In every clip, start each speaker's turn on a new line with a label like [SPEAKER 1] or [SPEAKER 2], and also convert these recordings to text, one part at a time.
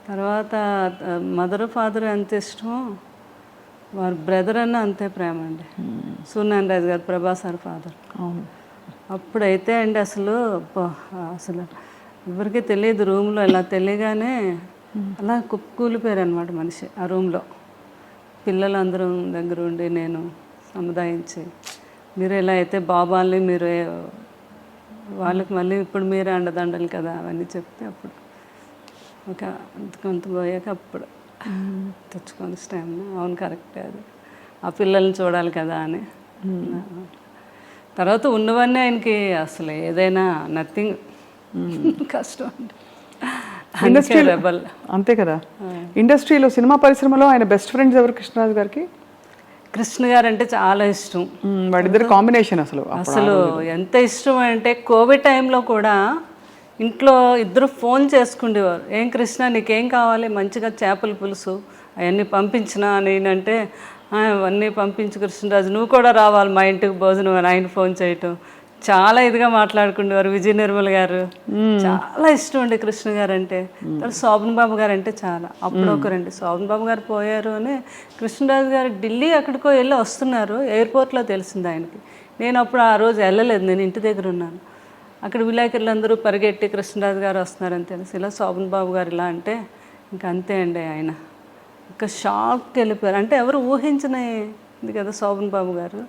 [SPEAKER 1] తర్వాత mother father ఎంత ఇష్టమో వారి బ్రదర్ అన్న అంతే ప్రేమ అండి. సూర్యనారాయణ రాజు గారు ప్రభాస్ సార్ ఫాదర్.
[SPEAKER 2] అవును.
[SPEAKER 1] అప్పుడైతే అండి అసలు అసలు ఎవరికి తెలియదు, రూమ్లో ఇలా తెలియగానే అలా కుప్పకూలిపోయారు అనమాట మనిషి ఆ రూమ్లో. పిల్లలందరూ దగ్గర ఉండి నేను సముదాయించి, మీరు ఎలా అయితే బాబాల్ని మీరు వాళ్ళకి మళ్ళీ ఇప్పుడు మీరే అండదండలు కదా అవన్నీ చెప్తే అప్పుడు ఒక కొంత పోయాక అప్పుడు తెచ్చుకొని స్టామినా, అవును కరెక్టే అది, ఆ పిల్లల్ని చూడాలి కదా అని. తర్వాత ఉన్నవన్నీ ఆయనకి అసలు ఏదైనా నథింగ్ కష్టం అండి.
[SPEAKER 2] ఇండస్ట్రీ రెబల్ అంతే కదా. ఇండస్ట్రీలో సినిమా పరిశ్రమలో ఆయన బెస్ట్ ఫ్రెండ్స్ ఎవరు కృష్ణరాజు గారికి?
[SPEAKER 1] కృష్ణ గారు అంటే చాలా ఇష్టం.
[SPEAKER 2] వాడిద్దరు కాంబినేషన్ అసలు
[SPEAKER 1] అసలు ఎంత ఇష్టం అంటే కోవిడ్ టైంలో కూడా ఇంట్లో ఇద్దరు ఫోన్ చేసుకుండేవారు. ఏం కృష్ణ నీకేం కావాలి, మంచిగా చేపల పులుసు అవన్నీ పంపించినా నేనంటే అవన్నీ పంపించు కృష్ణరాజు, నువ్వు కూడా రావాలి మా ఇంటికి భోజనం అని ఆయన ఫోన్ చేయటం. చాలా ఇదిగా మాట్లాడుకునేవారు. విజయ నిర్మల్ గారు చాలా ఇష్టం అండి కృష్ణ గారు అంటే. తర్వాత శోభన్ బాబు గారు అంటే చాలా. అప్పుడు ఒకరండి శోభన్ బాబు గారు పోయారు అని కృష్ణరాజు గారు ఢిల్లీ ఎక్కడికో వెళ్ళి వస్తున్నారు, ఎయిర్పోర్ట్లో తెలిసింది ఆయనకి. నేను అప్పుడు ఆ రోజు వెళ్ళలేదు, నేను ఇంటి దగ్గర ఉన్నాను. అక్కడ విలేకరులందరూ పరిగెట్టి కృష్ణరాజు గారు వస్తున్నారని తెలిసి ఇలా శోభన్ బాబు గారు ఇలా అంటే ఇంకా అంతే అండి, ఆయన ఇంకా షాక్కి వెళ్ళిపోయారు. అంటే ఎవరు ఊహించినది కదా శోభన్ బాబు గారు.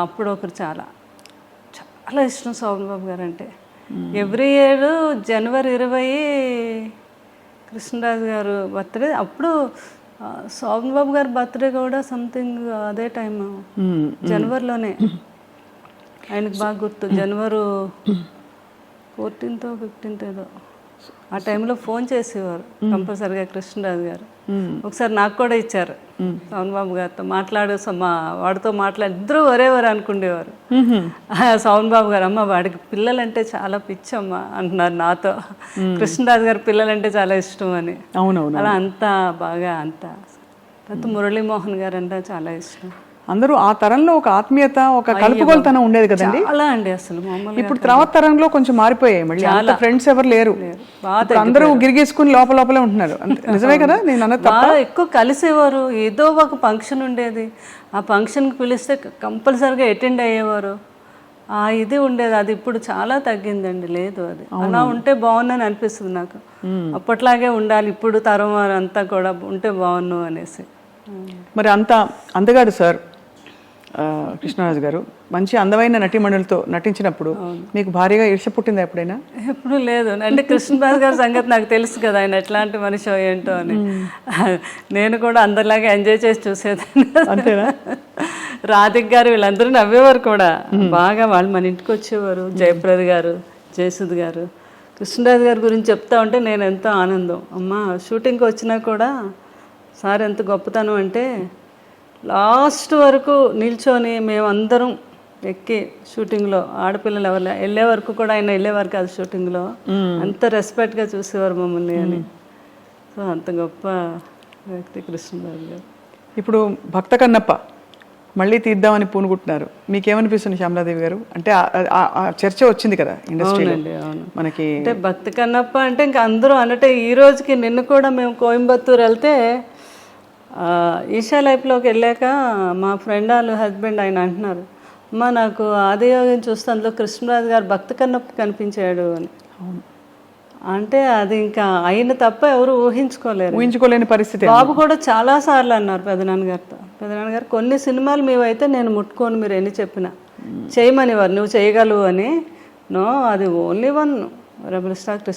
[SPEAKER 1] అప్పుడు ఒకరు చాలా చాలా ఇష్టం శోభన్ బాబు గారు అంటే. ఎవ్రీ ఇయర్ జనవరి 20 కృష్ణరాజు గారు బర్త్డే. అప్పుడు శోభన్ బాబు గారి బర్త్డే కూడా సంథింగ్ అదే టైం జనవరిలోనే. ఆయనకు బాగా గుర్తు, జనవరి 14th 15th ఏదో ఆ టైంలో ఫోన్ చేసేవారు కంపల్సరిగా కృష్ణరాజు గారు. ఒకసారి నాకు కూడా ఇచ్చారు శోభన్ బాబు గారితో వాడితో మాట్లాడి ఇద్దరు ఒరేవారు అనుకునేవారు. శోభన్ బాబు గారు అమ్మ వాడికి పిల్లలంటే చాలా పిచ్చమ్మ అంటున్నారు నాతో. కృష్ణరాజు గారు పిల్లలంటే చాలా ఇష్టం అని.
[SPEAKER 2] అవునవును.
[SPEAKER 1] అలా అంతా బాగా అంతా. తర్వాత మురళీమోహన్ గారు అంటే చాలా ఇష్టం.
[SPEAKER 2] అందరూ ఆ తరంలో ఒక ఆత్మీయత, ఒక కలుపుగోలుతనం ఉండేది కదండి.
[SPEAKER 1] చాలా అండి అసలు మామూలు.
[SPEAKER 2] ఇప్పుడు తర్వాత తరంలో కొంచెం మారిపోయాయి, మళ్ళీ అంత ఫ్రెండ్స్ ఎవరు లేరు. అందరూ గిరిగేసుకుని లోపలే ఉంటున్నారు. నిజమే కదా నేను అన్నది?
[SPEAKER 1] బాగా ఎక్కువ కలిసేవారు. ఏదో ఒక ఫంక్షన్ ఉండేది, ఆ ఫంక్షన్కి పిలిస్తే కంపల్సరిగా అటెండ్ అయ్యేవారు. ఇది ఉండేది. అది ఇప్పుడు చాలా తగ్గిందండి, లేదు అది. అలా ఉంటే బాగుందని అనిపిస్తుంది నాకు. అప్పట్లాగే ఉండాలి ఇప్పుడు తరం వారు అంతా కూడా ఉంటే బాగున్ను అనేసి.
[SPEAKER 2] మరి అంత అందగాడు సార్ కృష్ణరాజు గారు, మంచి అందమైన నటీమణులతో నటించినప్పుడు మీకు భారీగా ఈర్ష్య పుట్టిందా ఎప్పుడైనా?
[SPEAKER 1] ఎప్పుడు లేదు. అంటే కృష్ణరాజు గారి సంగతి నాకు తెలుసు కదా, ఆయన ఎట్లాంటి మనిషి ఏంటో అని. నేను కూడా అందరిలాగా ఎంజాయ్ చేసి చూసేదాన్ని.
[SPEAKER 2] అంతేనా?
[SPEAKER 1] రాధిక్ గారు వీళ్ళందరూ నవ్వేవారు కూడా బాగా. వాళ్ళు మన ఇంటికి వచ్చేవారు. జయప్రద గారు, జయసుద్ గారు. కృష్ణరాజు గారి గురించి చెప్తా ఉంటే నేను ఎంతో ఆనందం. అమ్మ షూటింగ్కి వచ్చినా కూడా సార్ ఎంత గొప్పతనం అంటే లాస్ట్ వరకు నిల్చొని మేమందరం ఎక్కి షూటింగ్లో ఆడపిల్లలు ఎవరు వెళ్ళే వరకు కూడా ఆయన వెళ్ళేవారు కాదు షూటింగ్లో. అంత రెస్పెక్ట్గా చూసేవారు మమ్మల్ని అని. సో అంత గొప్ప వ్యక్తి కృష్ణరాజు గారు.
[SPEAKER 2] ఇప్పుడు భక్త కన్నప్ప మళ్ళీ తీద్దామని పూనుకుంటున్నారు. మీకేమనిపిస్తుంది శ్యామలాదేవి గారు? అంటే ఆ చర్చ వచ్చింది కదా ఇండస్ట్రీలో మనకి.
[SPEAKER 1] అంటే భక్త కన్నప్ప అంటే ఇంకా అందరూ అన్నట్టే ఈ రోజుకి. నిన్న కూడా మేము కోయంబత్తూరు వెళ్తే ఈషా లైఫ్లోకి వెళ్ళాక మా ఫ్రెండ్ వాళ్ళ హస్బెండ్ ఆయన అంటున్నారు, అమ్మ నాకు ఆదియోగం చూస్తే అందులో కృష్ణరాజు గారు భక్త కన్నప్ప కనిపించాడు అని. అంటే అది ఇంకా ఆయన తప్ప ఎవరు ఊహించుకోలేని
[SPEAKER 2] పరిస్థితి.
[SPEAKER 1] బాబు కూడా చాలా సార్లు అన్నారు పెదనాన్నగారితో. పెదనాన్నగారు కొన్ని సినిమాలు మేమైతే నేను ముట్టుకోను, మీరు ఎన్ని చెప్పినా చేయమనేవారు, నువ్వు చేయగలవు అని. నో, అది ఓన్లీ వన్ రెబల్ స్టార్